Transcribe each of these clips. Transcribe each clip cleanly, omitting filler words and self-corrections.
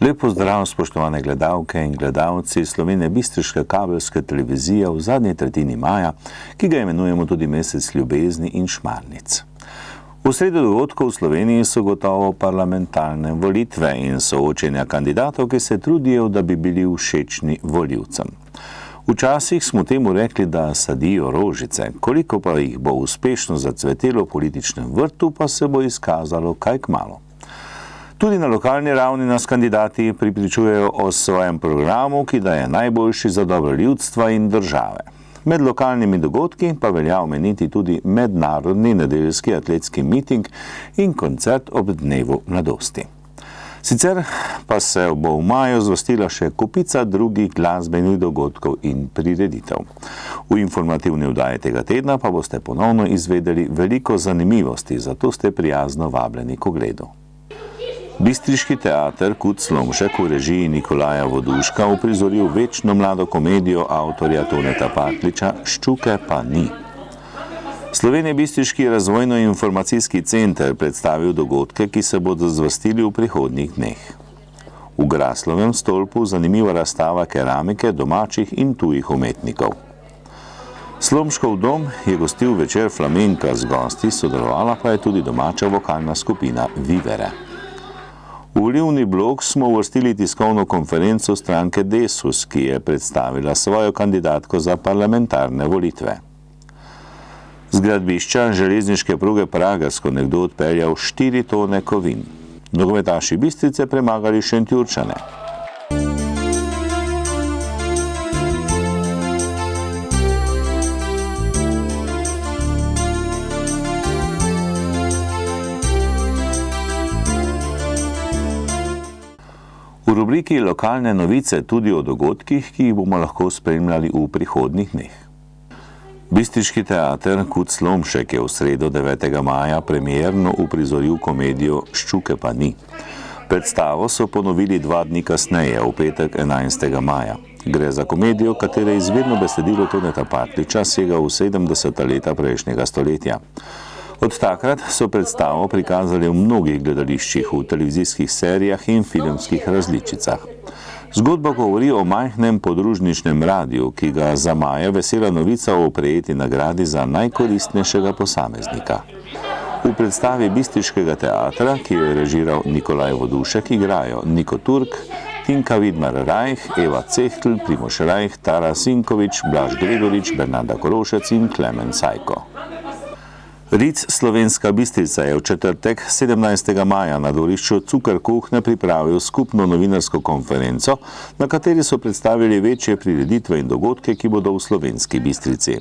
Lep pozdrav, spoštovane gledalke in gledalci slovenjebistriške kabelske televizije v zadnji tretjini maja, ki ga imenujemo tudi mesec ljubezni in šmarnic. V sredo dogodkov v Sloveniji so gotovo parlamentarne volitve in soočenja kandidatov, ki se trudijo, da bi bili všečni volivcem. Včasih smo temu rekli, da sadijo rožice, koliko pa jih bo uspešno zacvetelo v političnem vrtu, pa se bo izkazalo kaj kmalu. Tudi na lokalni ravni nas kandidati pripričujejo o svojem programu, ki da je najboljši za dobro ljudstva in države. Med lokalnimi dogodki pa velja omeniti tudi mednarodni nedeljski atletski miting in koncert ob dnevu mladosti. Sicer pa se bo v maju zvrstila še kopica drugih glasbenih dogodkov in prireditev. V informativni oddaji tega tedna pa boste ponovno izvedeli veliko zanimivosti, zato ste prijazno vabljeni k ogledu. Bistriški teater Kud Slomšek v režiji Nikolaja Voduška uprizoril večno mlado komedijo avtorja Toneta Partljiča Ščuke pa ni. Slovenjebistriški razvojno-informacijski center predstavil dogodke, ki se bodo zvrstili v prihodnjih dneh. V Graslovem stolpu zanimiva razstava keramike domačih in tujih umetnikov. Slomškov dom je gostil večer flamenka z gosti, sodelovala pa je tudi domača vokalna skupina Vivere. V vlivni blok smo uvrstili tiskovno konferenco stranke Desus, ki je predstavila svojo kandidatko za parlamentarne volitve. Z gradbišča železniške proge Pragersko nekdo odpeljal 4 tone kovin. Nogometaši Bistrice premagali Šentjurčane. V rubriki Lokalne novice tudi o dogodkih, ki jih bomo lahko spremljali v prihodnjih dneh. Bistriški teater Kud Slomšek je v sredo 9. maja premierno uprizoril komedijo Ščuke pa ni. Predstavo so ponovili 2 dni kasneje, v petek 11. maja. Gre za komedijo, katere izvirno besedilo Toneta Partljiča sega v 70. leta prejšnjega stoletja. Od takrat so predstavo prikazali v mnogih gledališčih, v televizijskih serijah in filmskih različicah. Zgodba govori o majhnem podružničnem radiju, ki ga zamaja vesela novica o prejeti nagradi za najkoristnejšega posameznika. V predstavi Bistriškega teatra, ki jo je režiral Nikolaj Vodušek, igrajo Niko Turk, Tinka Vidmar-Rajh, Eva Cehtl, Primož Rajh, Tara Sinkovič, Blaž Gregorič, Bernarda Korošec in Klemen Sajko. RIC Slovenska Bistrica je v četrtek 17. maja na dvorišču Cukr kuhne pripravil skupno novinarsko konferenco, na kateri so predstavili večje prireditve in dogodke, ki bodo v Slovenski Bistrici.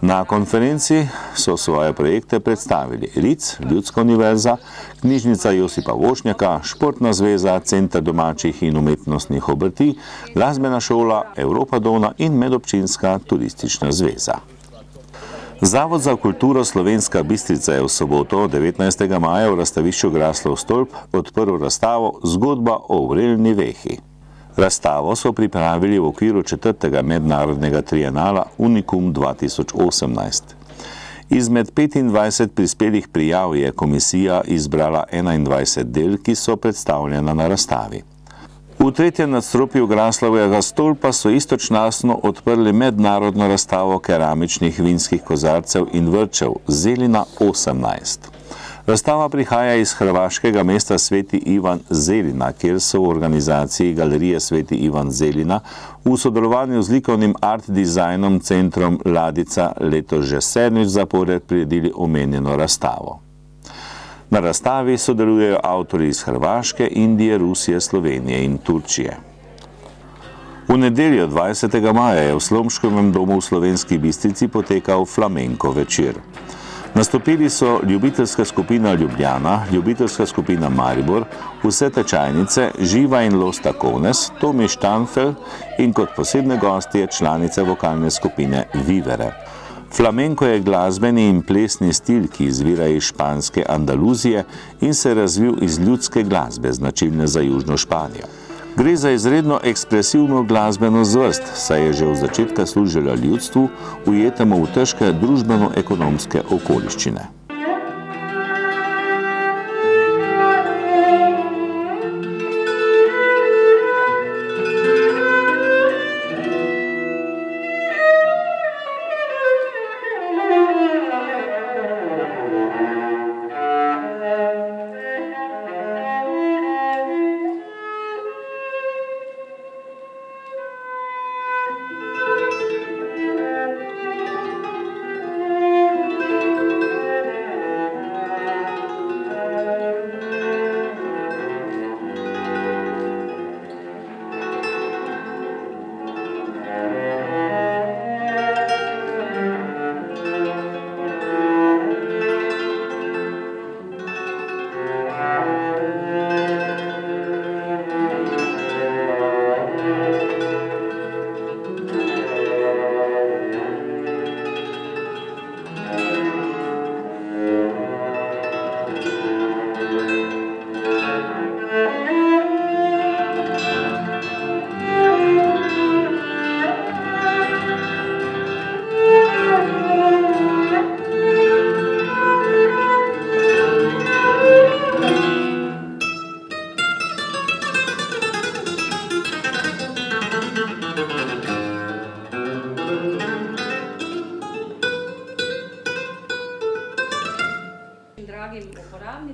Na konferenci so svoje projekte predstavili RIC, Ljudska univerza, Knjižnica Josipa Vošnjaka, Športna zveza, Center domačih in umetnostnih obrti, Glasbena šola, Evropa Dona in Medobčinska turistična zveza. Zavod za kulturo Slovenska Bistrica je v soboto 19. maja v razstavišču Graslov stolp odprl razstavo Zgodba o vrelni vehi. Razstavo so pripravili v okviru 4. mednarodnega trienala Unikum 2018. Izmed 25 prispelih prijav je komisija izbrala 21 del, ki so predstavljena na razstavi. V 3. nadstropju Graslovega stolpa so istočasno odprli mednarodno razstavo keramičnih vinskih kozarcev in vrčev Zelina 18. Razstava prihaja iz hrvaškega mesta Sveti Ivan Zelina, kjer so v organizaciji Galerije Sveti Ivan Zelina v sodelovanju z likovnim art dizajnom centrom Ladica letos že 7. zapored priredili omenjeno razstavo. Na razstavi sodelujejo avtorji iz Hrvaške, Indije, Rusije, Slovenije in Turčije. V nedeljo 20. maja je v Slomškovem domu v Slovenski Bistrici potekal flamenko večer. Nastopili so ljubiteljska skupina Ljubljana, ljubiteljska skupina Maribor, Vse tečajnice, Živa in Los Tacones, Tomi Štanfel in kot posebne gostje članice vokalne skupine Vivere. Flamenko je glasbeni in plesni stil, ki izvira iz španske Andaluzije in se je razvil iz ljudske glasbe, značilne za južno Španijo. Gre za izredno ekspresivno glasbeno zvrst, saj je že od začetka služila ljudstvu, ujetemu v težke družbeno-ekonomske okoliščine.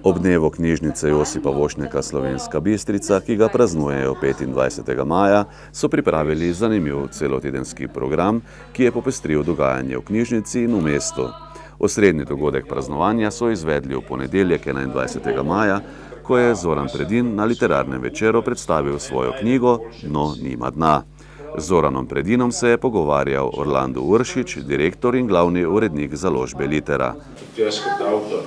Ob dnevu knjižnice Josipa Vošnjaka Slovenska Bistrica, ki ga praznujejo 25. maja, so pripravili zanimiv celotedenski program, ki je popestril dogajanje v knjižnici in v mestu. Osrednji dogodek praznovanja so izvedli v ponedeljek 21. maja, ko je Zoran Predin na literarnem večeru predstavil svojo knjigo Dno nima dna. Z Zoranom Predinom se je pogovarjal Orlando Uršič, direktor in glavni urednik založbe Litera. Jaz kot avtor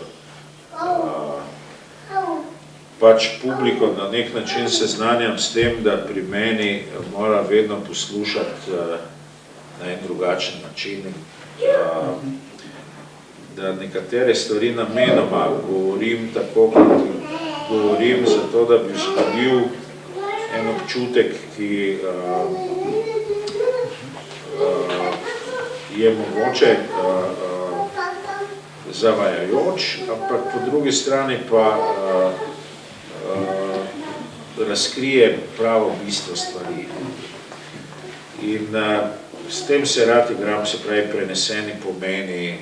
pač publiko na nek način seznanjam s tem, da pri meni mora vedno poslušati na en drugačen način, da nekatere stvari namenoma govorim tako, kot govorim, zato da bi vzbudil en občutek, ki je mogoče zavajajoč, ampak po drugi strani pa razkrije pravo bistvo stvari. In s tem se rad igram, se pravi preneseni pomeni,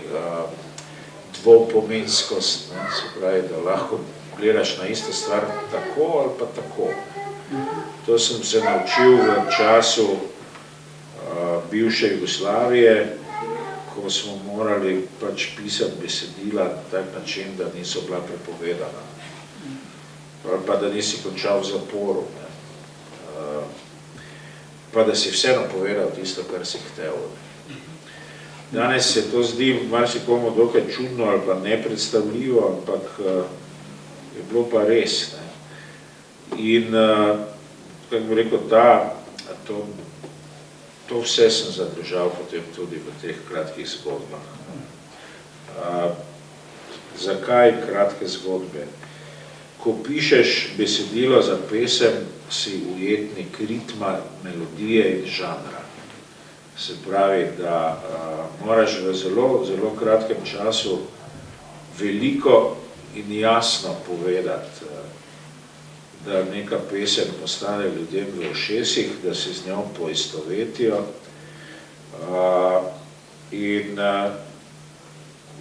dvopomenskost, se pravi, da lahko gledaš na isto stvar tako ali pa tako. To sem se naučil v času bivše Jugoslavije, ko smo morali pač pisati besedila na tak način, da niso bila prepovedana. Ali pa da nisi končal v zaporu. Pa da si vseeno povedal tisto, kar si hotel. Danes se to zdi marsikomu dokaj čudno ali pa nepredstavljivo, ampak je bilo pa res. In, kako bi rekel, to vse sem zadržal potem tudi v teh kratkih zgodbah. Zakaj kratke zgodbe? Ko pišeš besedilo za pesem, si ujetnik ritma, melodije in žanra. Se pravi, da moraš v zelo, zelo kratkem času veliko in jasno povedati, da neka pesem postane ljudem v ušesih, da se z njo poistovetijo. In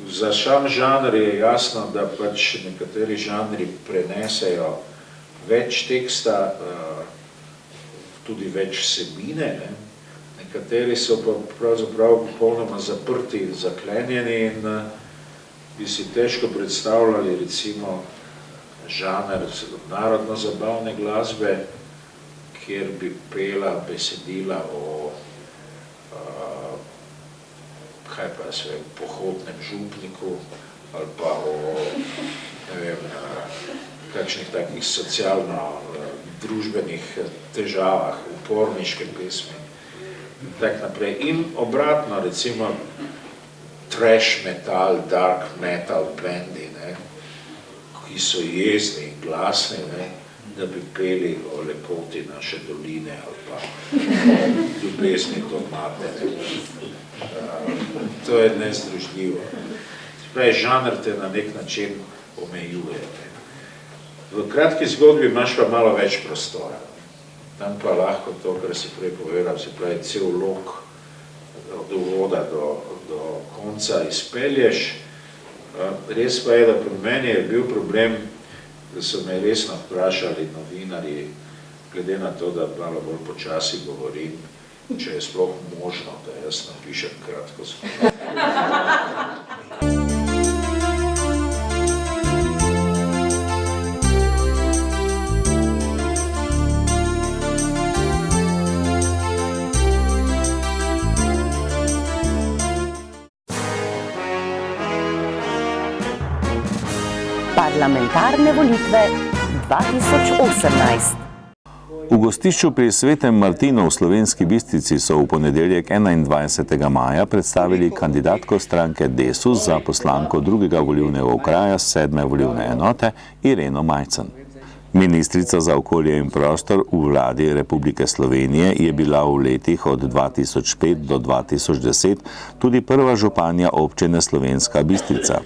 za sam žanr je jasno, da pač nekateri žanri prenesejo več teksta, tudi več vsebine, nekateri so pa pravzaprav popolnoma zaprti, zaklenjeni in bi si težko predstavljali recimo žanr narodno-zabavne glasbe, kjer bi pela besedila o pohodnem župniku ali pa o kakšnih takih socialno-družbenih težavah, uporniške pesmi in tak naprej. In obratno, recimo trash metal, dark metal bendi, ki so jezni in glasni, da bi peli o lepoti naše doline ali pa ljubezni do mate. To je nezdružljivo. Spravi, žanr te na nek način omejuje. V kratki zgodbi imaš pa malo več prostora. Tam pa lahko to, kar si prej povedal, se pravi, cel lok od uvoda do konca izpelješ. Res pa je, da pri meni je bil problem, da so me resno vprašali novinarji, glede na to, da malo bolj počasi govorim, če je sploh možno, da jaz napišem kratko zgodbo. Parlamentarne volitve 2018. V gostišču pri Svetem Martinu v Slovenski Bistrici so v ponedeljek 21. maja predstavili kandidatko stranke Desus za poslanko drugega volilnega okraja 7. volilne enote Ireno Majcen. Ministrica za okolje in prostor v vladi Republike Slovenije je bila v letih od 2005 do 2010 tudi prva županja občine Slovenska Bistrica.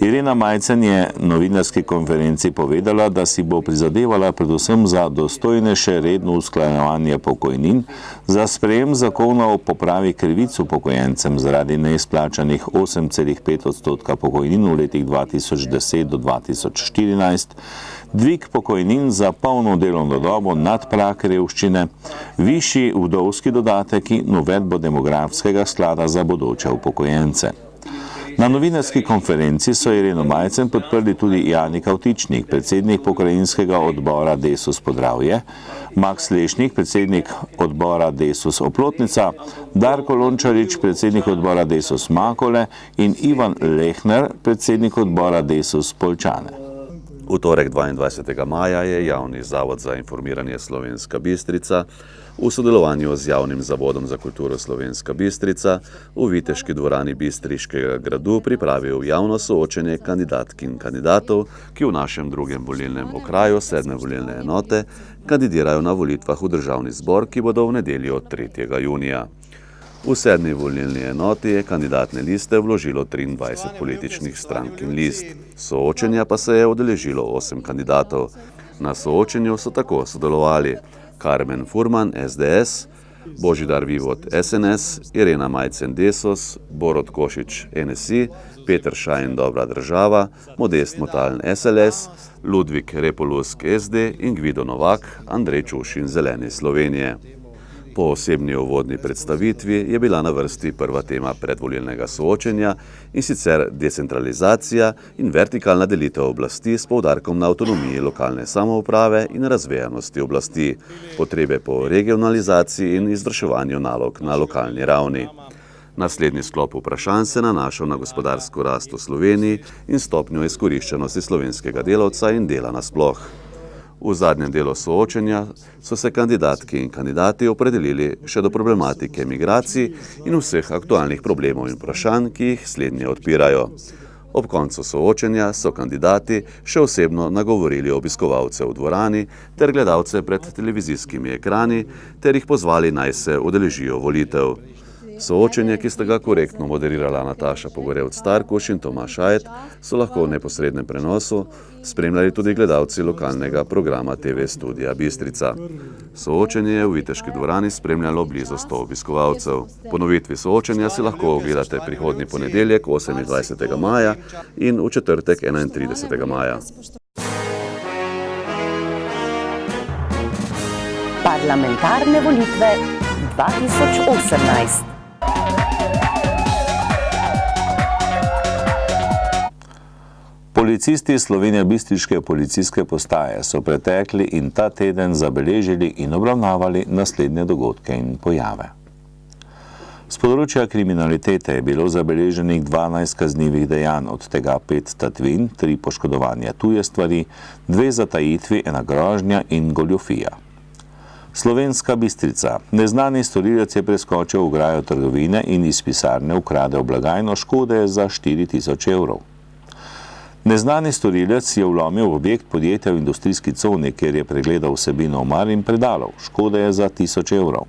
Irena Majcen je novinarski konferenci povedala, da si bo prizadevala predvsem za dostojnejše redno usklajevanje pokojnin, za sprejem zakona o popravi krivic upokojencem zaradi neizplačanih 8,5% pokojnin v letih 2010 do 2014, dvig pokojnin za polno delovno dobo nad prag revščine, višji vdovski dodatek in uvedbo demografskega sklada za bodoče upokojence. Na novinarski konferenci so Ireno Majcen podprli tudi Jani Kavtičnik, predsednik pokrajinskega odbora Desus Podravje, Maks Lešnik, predsednik odbora Desus Oplotnica, Darko Lončarič, predsednik odbora Desus Makole in Ivan Lehner, predsednik odbora Desus Poljčane. V torek 22. maja je Javni zavod za informiranje Slovenska Bistrica v sodelovanju z Javnim zavodom za kulturo Slovenska Bistrica v Viteški dvorani Bistriškega gradu pripravil javno soočenje kandidatk in kandidatov, ki v našem drugem volilnem okraju 7. volilne enote kandidirajo na volitvah v državni zbor, ki bodo v nedeljo 3. junija. V 7. volilni enoti je kandidatne liste vložilo 23 političnih strank in list. Soočenja pa se je udeležilo 8 kandidatov. Na soočenju so tako sodelovali Karmen Furman, SDS, Božidar Vivod, SNS, Irena Majcen, Desus, Borut Košič, NSI, Peter Šajn, Dobra država, Modest Motaln, SLS, Ludvik Repolusk, SD in Gvido Novak, Andrej Čušin, Zeleni Slovenije. Po osebni uvodni predstavitvi je bila na vrsti prva tema predvolilnega soočenja, in sicer decentralizacija in vertikalna delitev oblasti s poudarkom na avtonomiji lokalne samouprave in razvejanosti oblasti, potrebe po regionalizaciji in izvrševanju nalog na lokalni ravni. Naslednji sklop vprašanj se nanašal na gospodarsko rast v Sloveniji in stopnjo izkoriščenosti slovenskega delavca in dela nasploh. V zadnjem delu soočenja so se kandidatki in kandidati opredelili še do problematike migracij in vseh aktualnih problemov in vprašanj, ki jih slednje odpirajo. Ob koncu soočenja so kandidati še osebno nagovorili obiskovalce v dvorani ter gledalce pred televizijskimi ekrani ter jih pozvali, naj se udeležijo volitev. Soočenje, ki sta ga korektno moderirala Nataša Pogorevc-Starkuš in Tomaž Ajet, so lahko v neposrednem prenosu spremljali tudi gledalci lokalnega programa TV Studia Bistrica. Soočenje je v Viteški dvorani spremljalo blizu 100 obiskovalcev. Ponovitvi soočenja si lahko ogledate prihodnji ponedeljek 28. maja in v četrtek 31. maja. Parlamentarne volitve 2018. Policisti Slovenjebistriške policijske postaje so pretekli in ta teden zabeležili in obravnavali naslednje dogodke in pojave. Z področja kriminalitete je bilo zabeleženih 12 kaznivih dejanj, od tega 5 tatvin, 3 poškodovanja tuje stvari, 2 zatajitvi, 1 grožnja in goljufija. Slovenska Bistrica. Neznani storilec je preskočil ograjo trgovine in iz pisarne ukradel blagajno, škode za 4000 evrov. Neznani storilec je vlomil v objekt podjetja v industrijski coni, kjer je pregledal vsebino omar in predalov. Škode je za 1000 evrov.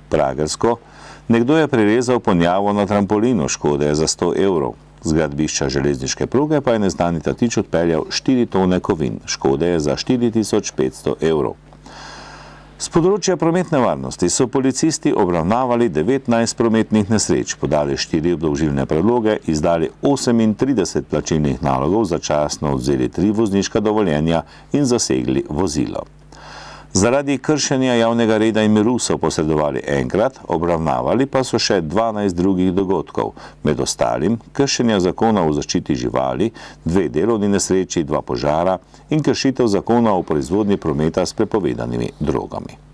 Pragersko. Nekdo je prerezal ponjavo na trampolinu. Škode je za 100 evrov. Z gradbišča železniške pruge pa je neznani tatič odpeljal 4 tone kovin. Škode je za 4500 evrov. Z področja prometne varnosti so policisti obravnavali 19 prometnih nesreč, podali 4 obdolžilne predloge, izdali 38 plačilnih nalogov, začasno odvzeli 3 vozniška dovoljenja in zasegli vozilo. Zaradi kršenja javnega reda in miru so posredovali enkrat, obravnavali pa so še 12 drugih dogodkov, med ostalim kršenja zakona o zaščiti živali, 2 delovni nesreči, 2 požara in kršitev zakona o proizvodnji prometa s prepovedanimi drogami.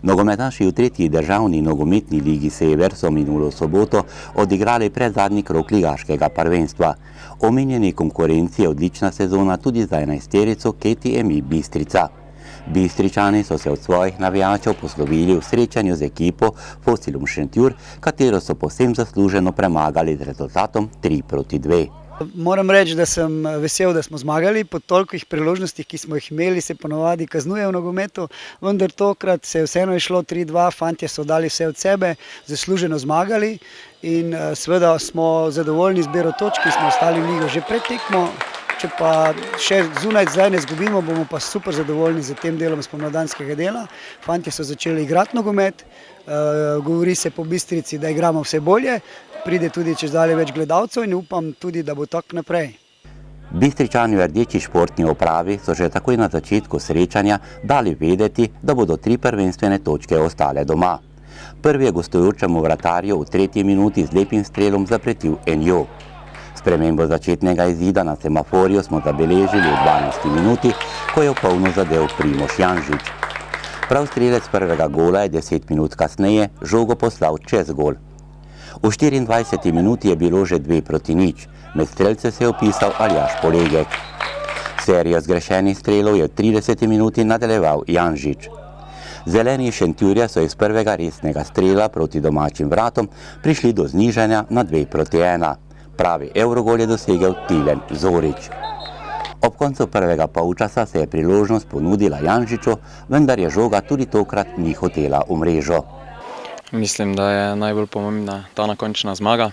Nogometaši v 3. državni nogometni ligi Sever so minulo soboto odigrali predzadnji krog ligaškega prvenstva. Omenjeni konkurenci je odlična sezona tudi za 11-terico KTMI Bistrica. Bistričani so se od svojih navijačev poslovili v srečanju z ekipo Fosilum Šentjur, katero so povsem zasluženo premagali z rezultatom 3-2. Moram reči, da sem vesel, da smo zmagali. Po tolikih priložnostih, ki smo jih imeli, se ponovadi kaznuje v nogometu, vendar tokrat se je vseeno išlo 3-2, fantje so dali vse od sebe, zasluženo zmagali in seveda smo zadovoljni z zbiro točk, ki smo ostali v ligo že pred tekmo. Če pa še zunaj zdaj ne zgubimo, bomo pa super zadovoljni z tem delom spomladanskega dela. Fantje so začeli igrati nogomet, govori se po Bistrici, da igramo vse bolje, pride tudi čez dalje več gledalcev in upam tudi, da bo tako naprej. Bistričani v rdeči športni opravi so že takoj na začetku srečanja dali vedeti, da bodo 3 prvenstvene točke ostale doma. Prvi je gostujočemu vratarju v 3. minuti z lepim strelom zapretil Enjo. Spremembo začetnega izida na semaforju smo zabeležili v 12. minuti, ko je v polno zadev Primož Janžič. Prav strelec prvega gola je 10 minut kasneje žogo poslal čez gol. V 24. minuti je bilo že 2-0, med strelce se je vpisal Aljaž Polegek. Serijo zgrešenih strelov je v 30. minuti nadaljeval Janžič. Zeleni Šentjurja so iz prvega resnega strela proti domačim vratom prišli do znižanja na 2-1. Pravi evrogol je dosegel Tilen Zorič. Ob koncu prvega polčasa se je priložnost ponudila Janžiču, vendar je žoga tudi tokrat ni hotela v mrežo. Mislim, da je najbolj pomembna ta nakončna zmaga.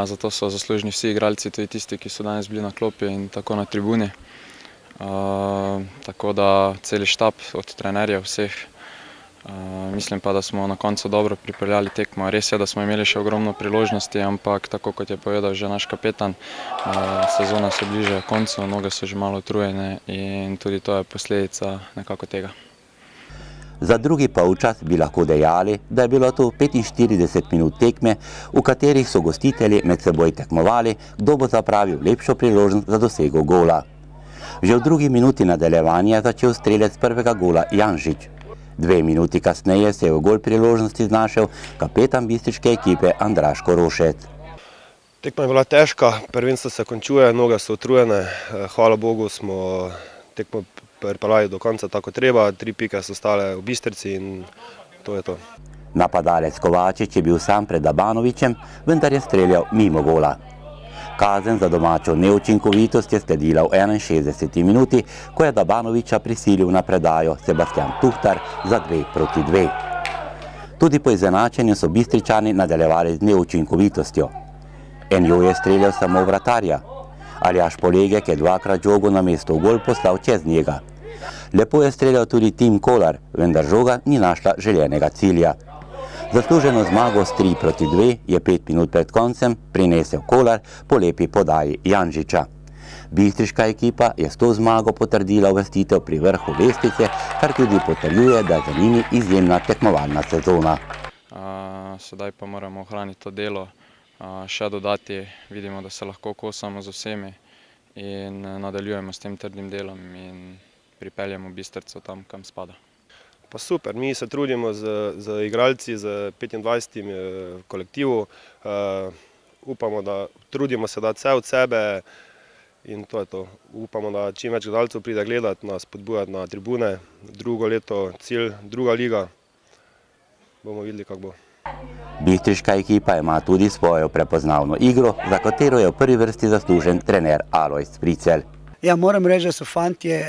Zato so zaslužni vsi igralci, tudi tisti, ki so danes bili na klopi in tako na tribuni. Tako da celi štab od trenerjev vseh. Mislim pa, da smo na koncu dobro pripeljali tekmo. Res je, da smo imeli še ogromno priložnosti, ampak tako kot je povedal že naš kapetan, sezona se bliža koncu, noge so že malo utrujene in tudi to je posledica nekako tega. Za drugi polčas bi lahko dejali, da je bilo to 45 minut tekme, v katerih so gostitelji med seboj tekmovali, kdo bo zapravil lepšo priložnost za dosego gola. Že v drugi minuti nadaljevanja je začel strelec prvega gola Janžič. 2 minuti kasneje se je v gol priložnosti znašel kapetan bistriške ekipe Andraž Korošec. Tekma je bila težka, prvenstvo se končuje, noge so utrujene. Hvala Bogu smo tekmo pripeljali do konca tako treba, 3 pike so stale v Bistrici in to je to. Napadalec Kovačič je bil sam pred Abanovićem, vendar je streljal mimo gola. Kazen za domačo neučinkovitost je sledila v 61. minuti, ko je Dabanovića prisilil na predajo Sebastian Tuhtar za 2-2. Tudi po izenačenju so Bistričani nadaljevali z neučinkovitostjo. Enjo je streljal samo vratarja. Aljaž Polegek je 2-krat žogo na mesto v gol poslal čez njega. Lepo je streljal tudi Tim Kolar, vendar žoga ni našla željenega cilja. Zasluženo zmago s 3-2 je 5 minut pred koncem prinesel Kolar po lepi podaji Janžiča. Bistriška ekipa je s to zmago potrdila uvrstitev pri vrhu lestvice, kar tudi potrjuje, da je za njimi izjemna tekmovalna sezona. Sedaj pa moramo ohraniti to delo, še dodati, vidimo, da se lahko kosamo z vsemi in nadaljujemo s tem trdim delom in pripeljemo Bistrico tam, kam spada. Pa super, mi se trudimo z igralci, z 25. kolektivu, upamo, da trudimo se dati vse od sebe in to je to. Upamo, da čim več gledalcev pride gledati, nas spodbujati na tribune, drugo leto cilj, druga liga, bomo videli, kako bo. Bistriška ekipa ima tudi svojo prepoznavno igro, za katero je v prvi vrsti zaslužen trener Alojz Pricelj. Ja, moram reči, da so fantje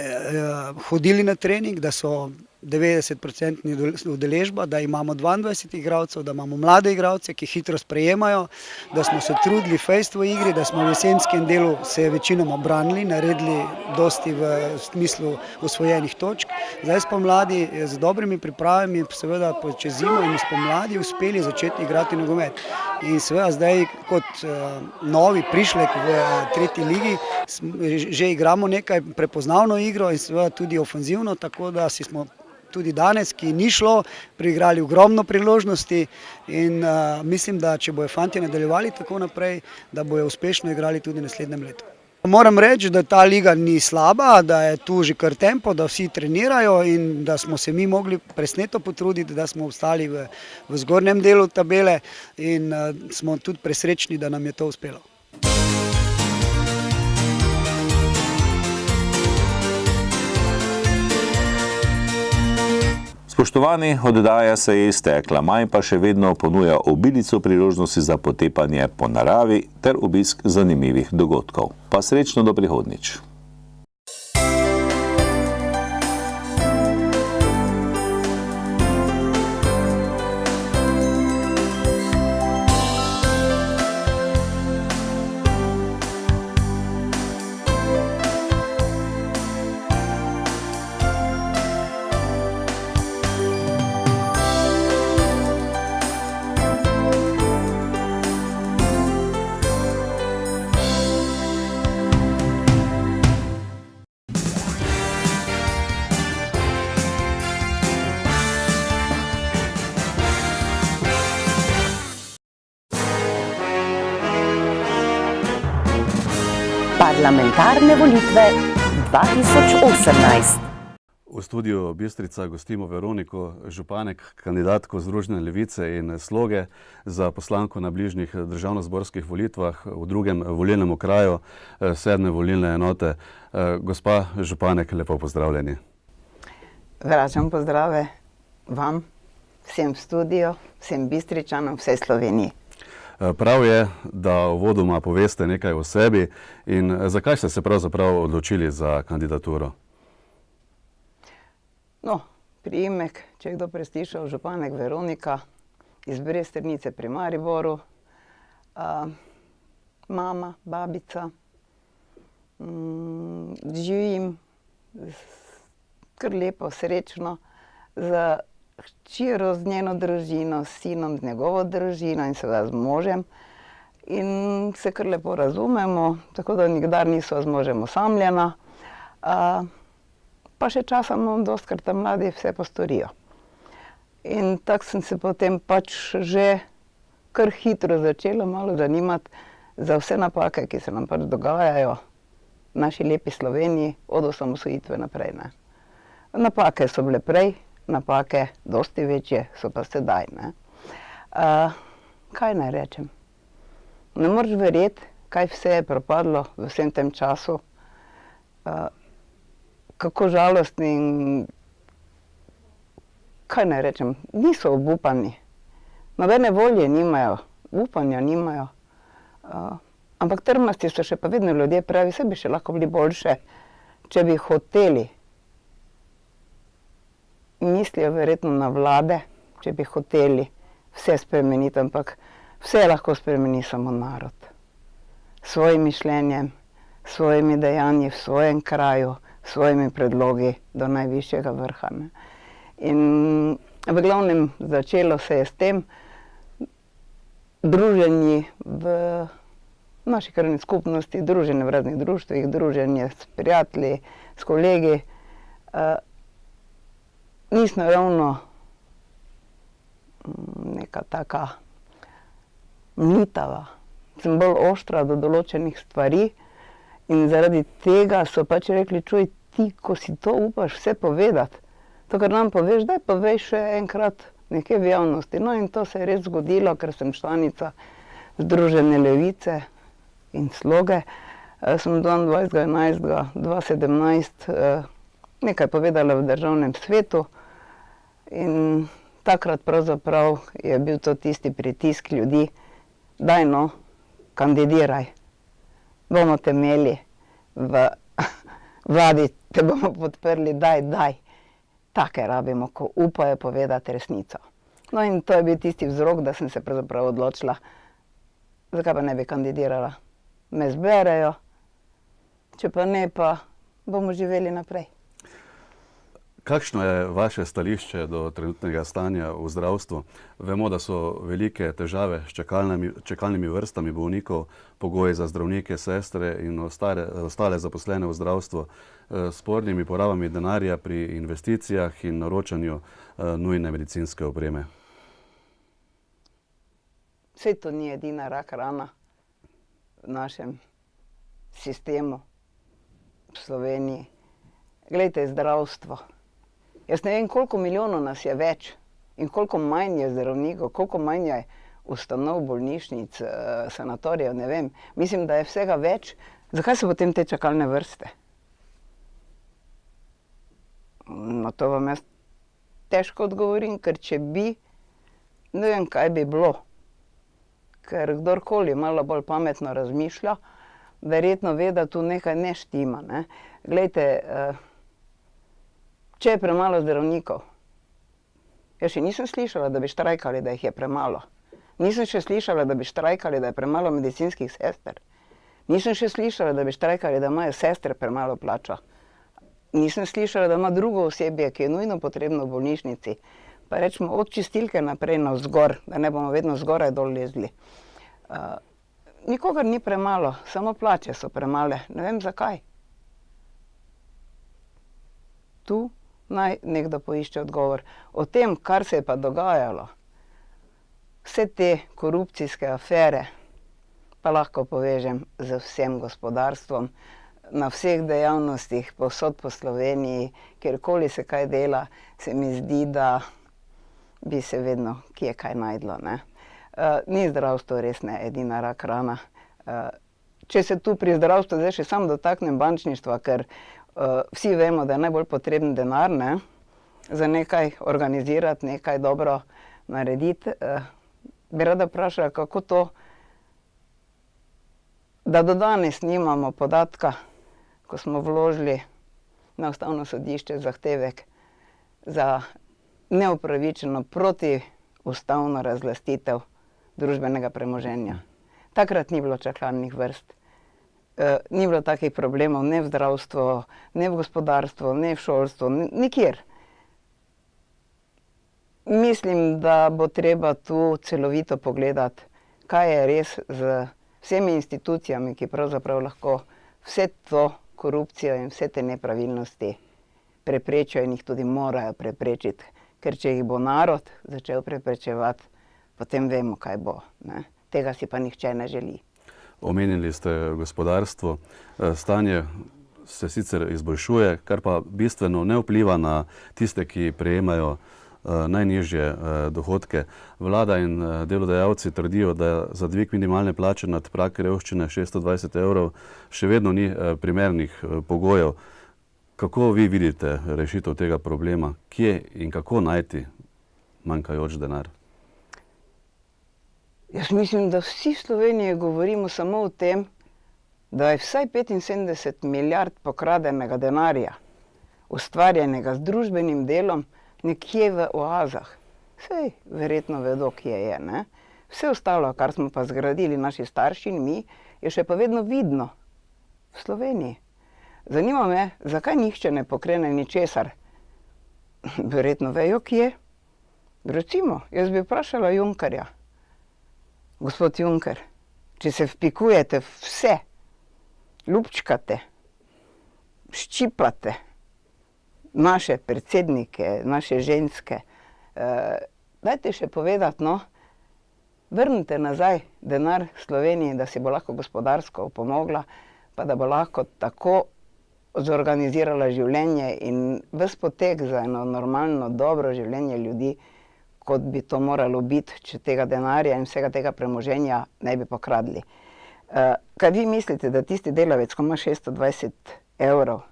hodili na trening, da so 90% udeležba, da imamo 22 igralcev, da imamo mlade igralce, ki hitro sprejemajo, da smo se trudili fejst v igri, da smo v jesenskem delu se večinoma branili, naredili dosti v smislu osvojenih točk. Zdaj spomladi z dobrimi pripravami, seveda čez zimo in spomladi uspeli začeti igrati nogomet. In seveda zdaj kot novi prišlek v 3. ligi že igramo nekaj prepoznavno igro in seveda tudi ofenzivno, tako da si smo tudi danes, ki ni šlo, priigrali ogromno priložnosti in mislim, da če bojo fantje nadaljevali tako naprej, da bojo uspešno igrali tudi naslednjem letu. Moram reči, da ta liga ni slaba, da je tu že kar tempo, da vsi trenirajo in da smo se mi mogli presneto potruditi, da smo ostali v zgornjem delu tabele in smo tudi presrečni, da nam je to uspelo. Spoštovani, oddaja se je iztekla, maj pa še vedno ponuja obilico priložnosti za potepanje po naravi ter obisk zanimivih dogodkov. Pa srečno do prihodnjič. Parlamentarne volitve 2018. V studiu Bistrica gostimo Veroniko Županek, kandidatko Združene levice in Sloge za poslanko na bližnjih državnozborskih volitvah v drugem volilnem okraju 7. volilne enote. Gospa Županek, lepo pozdravljeni. Vračam pozdrave vam, vsem v studiu, vsem Bistričanom, vsej Sloveniji. Prav je, da uvodoma poveste nekaj o sebi in zakaj ste se pravzaprav odločili za kandidaturo? No, priimek, če je kdo preslišal, Županek Veronika iz Bresternice pri Mariboru, mama, babica, živim kar lepo, srečno, z hčero, z njeno družino, s sinom, z njegovo družino in seveda z možem. In se kar lepo razumemo, tako da nikdar nisva z možem osamljena. Pa še časa imam dostikrat, da mladi vse postorijo. In tako sem se potem pač že kar hitro začela malo zanimati za vse napake, ki se nam pač dogajajo v naši lepi Sloveniji od osamosvojitve naprej, ne. Napake so bile prej, napake dosti večje so pa sedaj, ne. Kaj naj rečem? Ne moreš verjeti, kaj vse je propadlo v vsem tem času. Kako žalostni in kaj naj rečem, niso obupani. Nobene volje nimajo, upanja nimajo. Ampak trmasti so še pa vedno ljudje, pravi, vse bi še lahko bili boljše, če bi hoteli. Mislijo verjetno na vlade, če bi hoteli vse spremeniti, ampak vse lahko spremeni samo narod. S svojim mišljenjem, s svojimi dejanji v svojem kraju, s svojimi predlogi do najvišjega vrha, ne. In v glavnem začelo se je s tem druženji v naši krajni skupnosti, druženje v raznih društvih, druženje s prijatelji, s kolegi. Nisem ravno neka taka mlitava. Sem bolj oštra do določenih stvari in zaradi tega so pač rekli, čuj, ti, ko si to upaš vse povedati, to, kar nam poveš, daj povej še enkrat nekje v javnosti. No in to se je res zgodilo, ker sem članica Združene levice in Sloge. Sem 22.11.2017 nekaj povedala v Državnem svetu. In takrat pravzaprav je bil to tisti pritisk ljudi, daj no, kandidiraj, bomo te imeli v vladi, te bomo podprli, daj. Take rabimo, ko upajo povedati resnico. No in to je bil tisti vzrok, da sem se pravzaprav odločila, zakaj pa ne bi kandidirala. Me zberejo, če pa ne, pa bomo živeli naprej. Kakšno je vaše stališče do trenutnega stanja v zdravstvu? Vemo, da so velike težave s čakalnimi vrstami bolnikov, pogoji za zdravnike, sestre in ostale zaposlene v zdravstvu, spornimi porabami denarja pri investicijah in naročanju nujne medicinske opreme. Saj to ni edina rak rana v našem sistemu v Sloveniji. Glejte, zdravstvo. Jaz ne vem, koliko milijonov nas je več in koliko manj je zdravnikov, koliko manj je ustanov, bolnišnic, sanatorijev, ne vem. Mislim, da je vsega več. Zakaj so potem te čakalne vrste? No, to vam jaz težko odgovorim, ker če bi, ne vem, kaj bi bilo. Ker kdorkoli malo bolj pametno razmišlja, verjetno ve, da tu nekaj ne štima, ne. Glejte, če je premalo zdravnikov, jaz še nisem slišala, da bi štrajkali, da jih je premalo. Nisem še slišala, da bi štrajkali, da je premalo medicinskih sester. Nisem še slišala, da bi štrajkali, da imajo sestre premalo plačo. Nisem slišala, da ima drugo osebje, ki je nujno potrebno v bolnišnici. Pa rečemo od čistilke naprej navzgor, da ne bomo vedno zgoraj dol lezli. Nikogar ni premalo, samo plače so premale. Ne vem zakaj. Tu naj nekdo poišče odgovor. O tem, kar se je pa dogajalo, vse te korupcijske afere, pa lahko povežem z vsem gospodarstvom, na vseh dejavnostih, povsod po Sloveniji, kjerkoli se kaj dela, se mi zdi, da bi se vedno kje kaj najdlo, ne. Ni zdravstvo res ne edina rak rana. Če se tu pri zdravstvu zdaj še samo dotaknem bančništva, ker vsi vemo, da je najbolj potreben denar, ne, za nekaj organizirati, nekaj dobro narediti, bi rada vprašala, kako to, da do danes nimamo podatka, ko smo vložili na Ustavno sodišče zahtevek za neupravičeno protiustavno razlastitev družbenega premoženja. Takrat ni bilo čakalnih vrst. Ni bilo takih problemov ne v zdravstvu, ne v gospodarstvu, ne v šolstvu, nikjer. Mislim, da bo treba tu celovito pogledati, kaj je res z vsemi institucijami, ki pravzaprav lahko vse to korupcijo in vse te nepravilnosti preprečijo in jih tudi morajo preprečiti. Ker če jih bo narod začel preprečevati, potem vemo, kaj bo, ne. Tega si pa nihče ne želi. Omenili ste gospodarstvo. Stanje se sicer izboljšuje, kar pa bistveno ne vpliva na tiste, ki prejemajo najnižje dohodke. Vlada in delodajalci trdijo, da za dvig minimalne plače nad prag revščine 620 evrov še vedno ni primernih pogojev. Kako vi vidite rešitev tega problema? Kje in kako najti manjkajoč denar? Jaz mislim, da vsi v Sloveniji govorimo samo o tem, da je vsaj 75 milijard pokradenega denarja, ustvarjenega z družbenim delom, nekje v oazah. Saj verjetno vedo, kje je, ne? Vse ostalo, kar smo pa zgradili naši starši in mi, je še pa vedno vidno v Sloveniji. Zanima me, zakaj nihče ne pokrene ničesar. Verjetno vejo, kje. Recimo, jaz bi vprašala Junckerja. Gospod Juncker, če se vpikujete vse, ljubčkate, ščipate naše predsednike, naše ženske, dajte še povedati, no, vrnite nazaj denar Sloveniji, da si bo lahko gospodarsko pomogla, pa da bo lahko tako zorganizirala življenje in ves potek za eno normalno, dobro življenje ljudi, kot bi to moralo biti, če tega denarja in vsega tega premoženja ne bi pokradli. Kaj vi mislite, da tisti delavec, ko ima 620 evrov,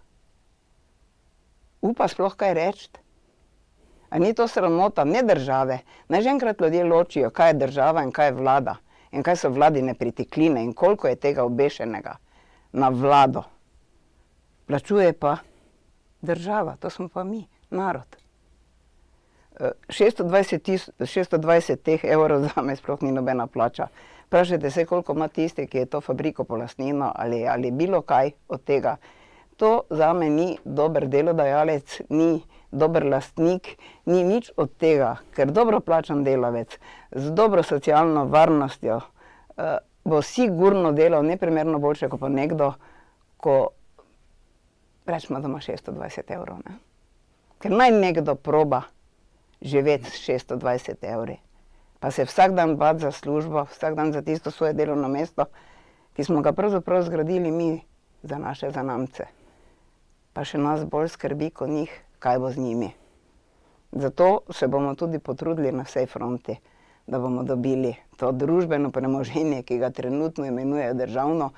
upa sploh kaj reči? A ni to sramota, ne države? Naj že enkrat ljudje ločijo, kaj je država in kaj je vlada. In kaj so vladine pritikline in koliko je tega obešenega na vlado. Plačuje pa država, to smo pa mi, narod. 620 teh evrov zame sploh ni nobena plača. Vprašajte se, koliko ima tisti, ki je to fabriko po lastnino ali bilo kaj od tega. To zame ni dober delodajalec, ni dober lastnik, ni nič od tega, ker dobro plačan delavec z dobro socialno varnostjo bo sigurno delal neprimerno boljše, kot pa nekdo, ko rečemo, da ima 620 evrov, ne. Ker naj nekdo proba živeti s 620 evri, pa se vsak dan bati za službo, vsak dan za tisto svoje delovno mesto, ki smo ga pravzaprav zgradili mi za naše zanamce. Pa še nas bolj skrbi kot njih, kaj bo z njimi. Zato se bomo tudi potrudili na vsej fronti, da bomo dobili to družbeno premoženje, ki ga trenutno imenujejo državno.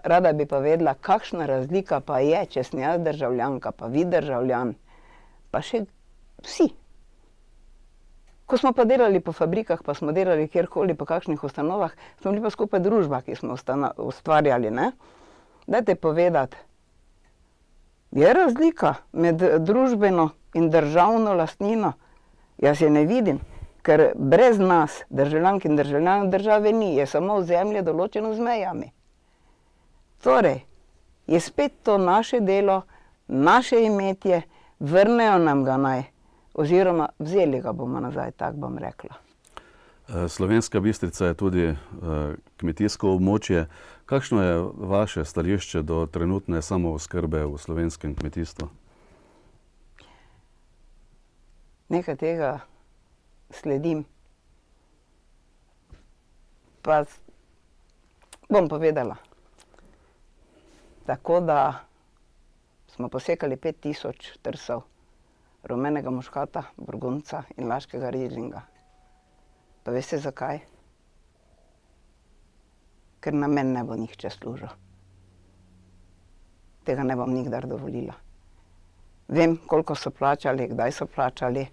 Rada bi pa vedela, kakšna razlika pa je, če sem jaz državljanka, pa vi državljan, pa še vsi Ko smo pa delali po fabrikah, pa smo delali kjerkoli, po kakšnih ustanovah, smo bili pa skupaj družba, ki smo ustvarjali, ne. Dajte povedati, je razlika med družbeno in državno lastnino? Jaz je ne vidim, ker brez nas, državljank in državljanov, države ni, je samo ozemlje določeno z mejami. Torej, je spet to naše delo, naše imetje, vrnejo nam ga naj, oziroma vzeli ga bomo nazaj, tako bom rekla. Slovenska Bistrica je tudi kmetijsko območje. Kakšno je vaše stališče do trenutne samooskrbe v slovenskem kmetijstvu? Nekaj tega sledim. Pa bom povedala. Tako da smo posekali 5000 trsov rumenega muškata, burgunca in laškega rizlinga. Pa veste zakaj? Ker na meni ne bo nihče služil. Tega ne bom nikdar dovolila. Vem, koliko so plačali, kdaj so plačali,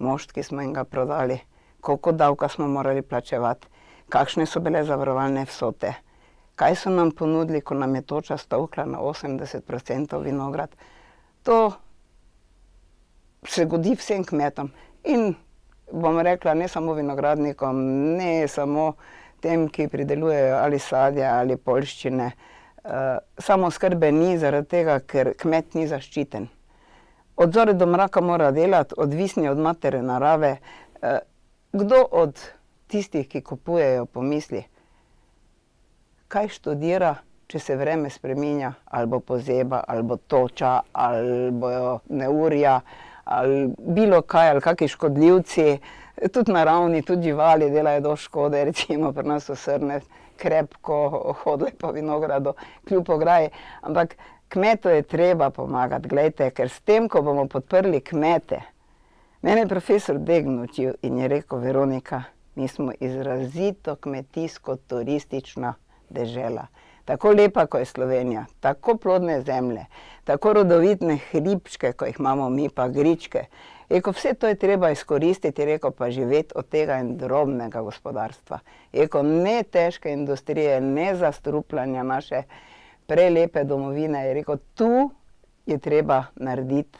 mošt, ki smo jim ga prodali, koliko davka smo morali plačevati, kakšne so bile zavarovalne vsote, kaj so nam ponudili, ko nam je toča stolkla na 80% vinograd. To se godi vsem kmetom in bom rekla, ne samo vinogradnikom, ne samo tem, ki pridelujejo ali sadje ali poljščine. Samooskrbe ni zaradi tega, ker kmet ni zaščiten. Od zore do mraka mora delati, odvisni od matere narave. Kdo od tistih, ki kupujejo, pomisli, kaj študira, če se vreme spreminja, ali bo pozeba, ali bo toča, ali bojo neurja, ali bilo kaj, ali kakšni škodljivci, tudi naravni, tudi živali delajo do škode, recimo pri nas so srne krepko hodile po vinogradu, kljub ograji, ampak kmetu je treba pomagati, glejte, ker s tem, ko bomo podprli kmete, mene je profesor Degn učil in je rekel, Veronika, mi smo izrazito kmetijsko-turistična dežela. Tako lepa, ko je Slovenija, tako plodne zemlje, tako rodovitne hribčke, ko jih imamo mi, pa gričke. Rekel, vse to je treba izkoristiti, rekel, pa živeti od tega in drobnega gospodarstva. Rekel, ne težke industrije, ne zastrupljanja naše prelepe domovine. Je rekel, tu je treba narediti,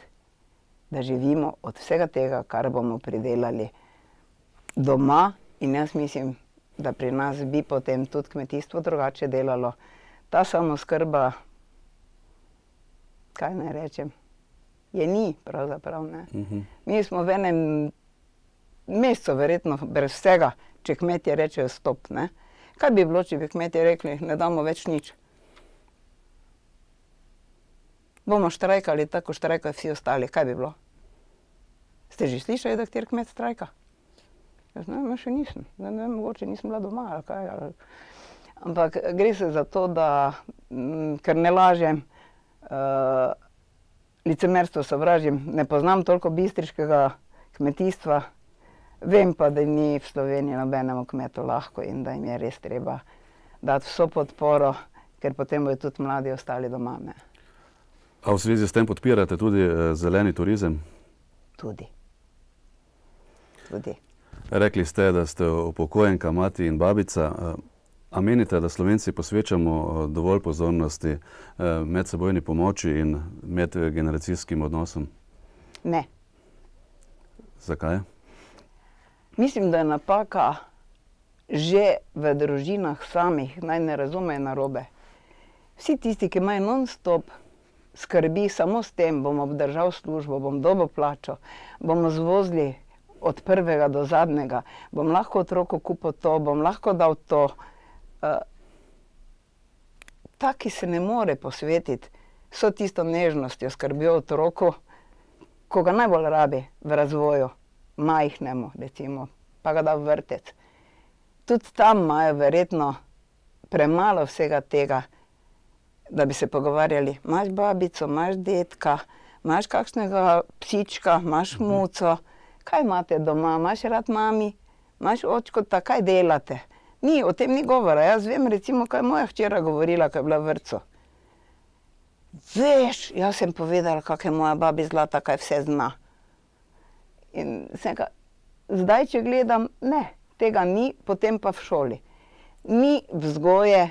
da živimo od vsega tega, kar bomo pridelali doma. In jaz mislim, da pri nas bi potem tudi kmetijstvo drugače delalo. Ta samooskrba, kaj naj rečem, je ni pravzaprav, ne. Mi smo v enem mesecu verjetno brez vsega, če kmetje rečejo stop, ne. Kaj bi bilo, če bi kmetje rekli, ne damo več nič? Bomo štrajkali tako, štrajkajo vsi ostali, kaj bi bilo? Ste že slišali, da kateri kmet štrajka? Jaz ne vem, še nisem. Ne vem, mogoče nisem bila doma ali kaj. Ampak gre se za to, da, ker ne lažem, licemerstvo sovražim, ne poznam toliko bistriškega kmetijstva, vem pa, da ni v Sloveniji nobenemu kmetu lahko in da jim je res treba dati vso podporo, ker potem bojo tudi mladi ostali doma, ne. A v zvezi s tem podpirate tudi zeleni turizem? Tudi. Tudi. Rekli ste, da ste upokojenka, mati in babica. A menite, da Slovenci posvečamo dovolj pozornosti medsebojni pomoči in medgeneracijskim odnosom? Ne. Zakaj? Mislim, da je napaka že v družinah samih, naj ne razumejo narobe. Vsi tisti, ki imajo non-stop skrbi samo s tem, bom obdržal službo, bom dobil plačo, bomo zvozili od prvega do zadnjega, bom lahko otroku kupil to, bom lahko dal to. Taki se ne more posvetiti so tisto nežnostjo, skrbijo otroku, ko ga najbolj rabi v razvoju, majhnemu recimo, pa ga da v vrtec. Tudi tam imajo verjetno premalo vsega tega, da bi se pogovarjali, imaš babico, imaš dedka, imaš kakšnega psička, imaš muco, kaj imate doma, imaš rad mami, imaš očkota, kaj delate? Ni, o tem ni govora. Jaz vem recimo, kaj je moja hčera govorila, ko je bila v vrtcu. Veš, jaz sem povedala, kako je moja babi zlata, kaj vse zna. In sem rekla, zdaj, če gledam, ne, tega ni, potem pa v šoli. Ni vzgoje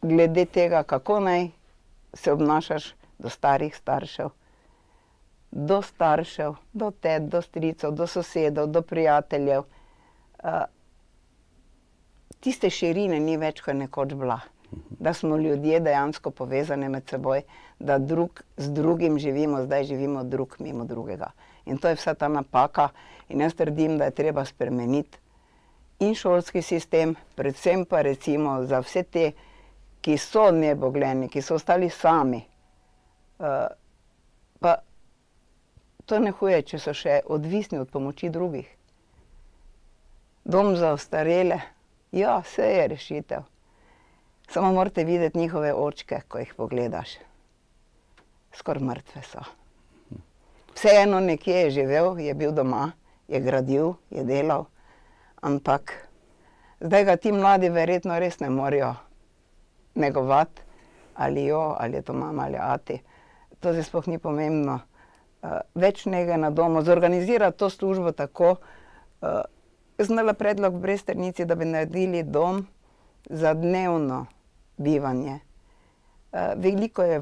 glede tega, kako naj se obnašaš do starih staršev, do staršev, do tet, do stricev, do sosedov, do prijateljev. Tiste širine ni več, kot nekoč bila. Da smo ljudje dejansko povezani med seboj, da drug z drugim živimo, zdaj živimo drug mimo drugega. In to je vsa ta napaka in jaz trdim, da je treba spremeniti in šolski sistem, predvsem pa recimo za vse te, ki so nebogljeni, ki so ostali sami. Pa to ne huje, če so še odvisni od pomoči drugih. Dom za ostarele, ja, vse je rešitev. Samo morate videti njihove očke, ko jih pogledaš. Skoraj mrtve so. Vseeno nekje je živel, je bil doma, je gradil, je delal, ampak zdaj ga ti mladi verjetno res ne morejo negovati, ali jo, ali je to mama ali ati. To zdaj sploh ni pomembno. Več nege na domu, zorganizirati to službo tako. Jaz sem dala predlog v Bresternici, da bi naredili dom za dnevno bivanje. Veliko je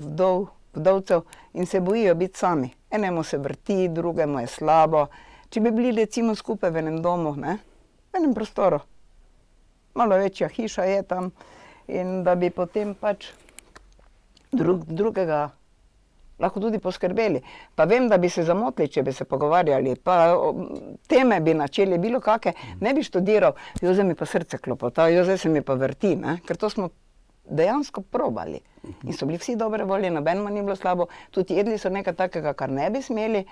vdovcev in se bojijo biti sami. Enemu se vrti, drugemu je slabo. Če bi bili recimo skupaj v enem domu, ne? V enem prostoru. Malo večja hiša je tam in da bi potem pač drugega lahko tudi poskrbeli. Pa vem, da bi se zamotili, če bi se pogovarjali, pa teme bi načeli, bilo kake, ne bi študiral, zdaj mi pa srce klopota, zdaj se mi pa vrti, ne? Ker to smo dejansko probali. In so bili vsi dobre volje, nobenemu ni bilo slabo, tudi jedli so nekaj takega, kar ne bi smeli,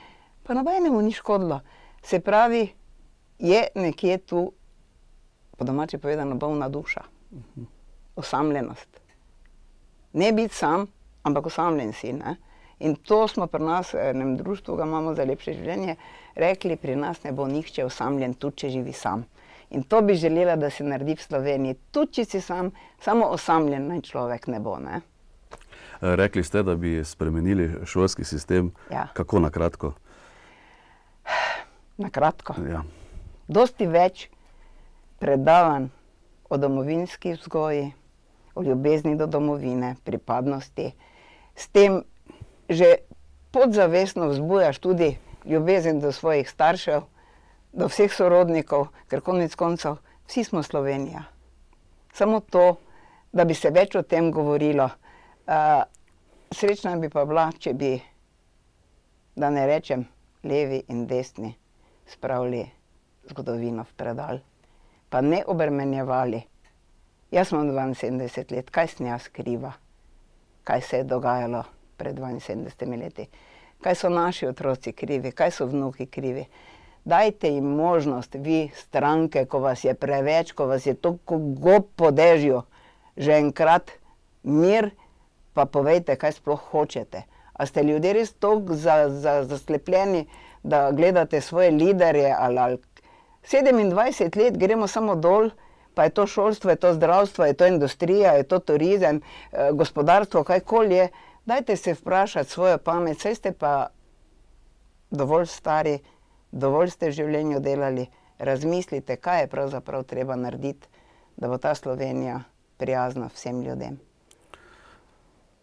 pa nobenemu ni škodilo. Se pravi, je nekje tu, po domače povedano, bolna duša. Osamljenost. Ne biti sam, ampak osamljen si, ne? In to smo pri nas, v enem društvu, ga imamo za lepše življenje, rekli, pri nas ne bo nihče osamljen, tudi če živi sam. In to bi želela, da se naredi v Sloveniji. Tudi če si sam, samo osamljen naj človek ne bo, ne? Rekli ste, da bi spremenili šolski sistem. Ja. Kako na kratko? Na kratko. Ja. Dosti več predavanj o domovinski vzgoji, o ljubezni do domovine, pripadnosti. S tem že podzavestno vzbujaš tudi ljubezen do svojih staršev, do vseh sorodnikov, ker konec koncev vsi smo Slovenija. Samo to, da bi se več o tem govorilo. Srečna bi pa bila, če bi, da ne rečem, levi in desni spravili zgodovino v predal. Pa ne obremenjevali. Jaz imam 72 let, kaj sem jaz kriva? Kaj se je dogajalo pred 72 leti? Kaj so naši otroci krivi? Kaj so vnuki krivi? Dajte jim možnost, vi stranke, ko vas je preveč, ko vas je toliko gob po dežju, že enkrat mir, pa povejte, kaj sploh hočete. A ste ljudje res toliko zaslepljeni, da gledate svoje liderje ali 27 let gremo samo dol, pa je to šolstvo, je to zdravstvo, je to industrija, je to turizem, gospodarstvo, kajkoli je. Dajte se vprašati svojo pamet, saj ste pa dovolj stari, dovolj ste v življenju delali, razmislite, kaj je pravzaprav treba narediti, da bo ta Slovenija prijazna vsem ljudem.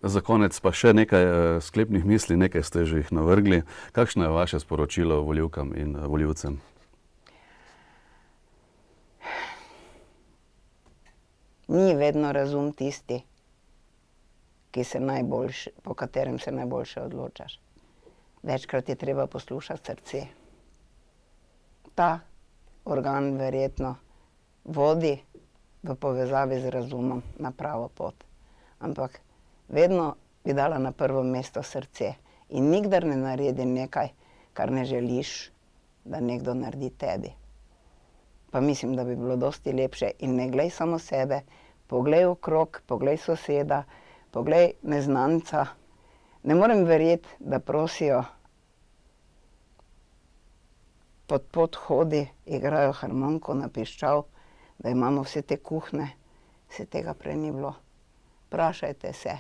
Za konec pa še nekaj sklepnih misli, nekaj ste že jih navrgli. Kakšno je vaše sporočilo volivkam in volivcem? Ni vedno razum tisti, po katerem se najboljše odločaš. Večkrat je treba poslušati srce. Ta organ verjetno vodi v povezavi z razumom na pravo pot. Ampak vedno bi dala na prvo mesto srce in nikdar ne naredi nekaj, kar ne želiš, da nekdo naredi tebi. Pa mislim, da bi bilo dosti lepše in ne glej samo sebe, poglej okrog, poglej soseda, poglej neznanca. Ne morem verjeti, da prosijo pod podhodi, igrajo harmoniko na piščal, da imamo vse te kuhne, se tega prej ni bilo. Vprašajte se,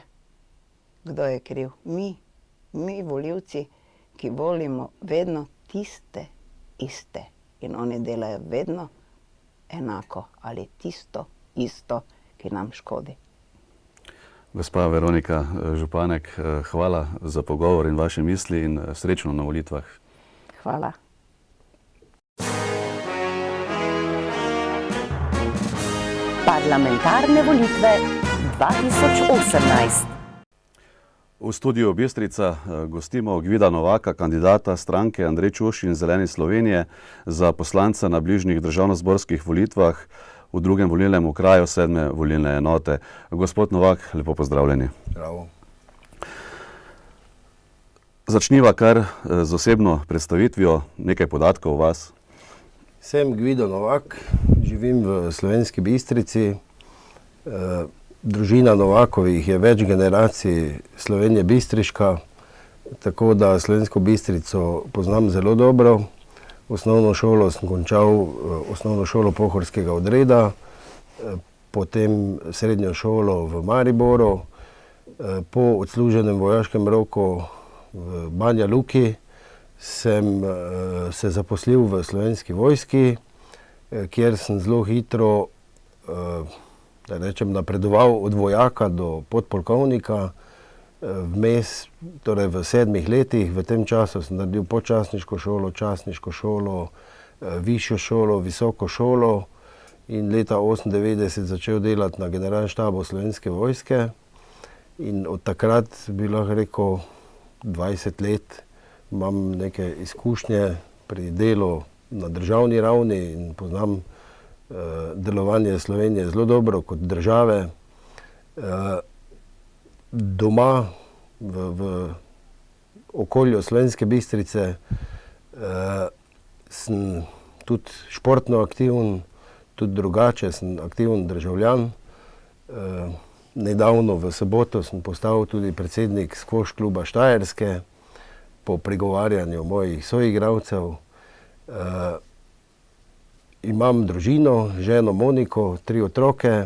kdo je kriv. Mi volivci, ki volimo vedno tiste iste in oni delajo vedno enako ali tisto isto, ki nam škodi. Gospa Veronika Županek, hvala za pogovor in vaše misli in srečno na volitvah. Hvala. Parlamentarne volitve 2018. V studiu Bistrica gostimo Gvida Novaka, kandidata stranke Andrej Čuš in Zeleni Slovenije za poslanca na bližnjih državnozborskih volitvah v drugem volilnem okraju 7. volilne enote. Gospod Novak, lepo pozdravljeni. Bravo. Začniva kar z osebno predstavitvijo, nekaj podatkov o vas. Sem Gvido Novak, živim v Slovenski Bistrici. Družina Novakovih je več generacij Slovenije bistriška, tako da Slovensko Bistrico poznam zelo dobro. Osnovno šolo sem končal osnovno šolo Pohorskega odreda, potem srednjo šolo v Mariboru, po odsluženem vojaškem roku v Banja Luki sem se zaposlil v Slovenski vojski, kjer sem zelo hitro da rečem, napredoval od vojaka do podpolkovnika. Vmes, torej v 7 letih, v tem času sem naredil počasniško šolo, časniško šolo, višjo šolo, visoko šolo in leta 1998 začel delati na generalštabu Slovenske vojske. In od takrat bi lahko rekel 20 let imam neke izkušnje pri delu na državni ravni in poznam delovanje Slovenije zelo dobro kot države. Doma v okolju Slovenske Bistrice sem tudi športno aktiven, tudi drugače sem aktiven državljan. Nedavno v soboto sem postal tudi predsednik skvoš kluba Štajerske po pregovarjanju mojih soigralcev. Imam družino, ženo Moniko, 3 otroke.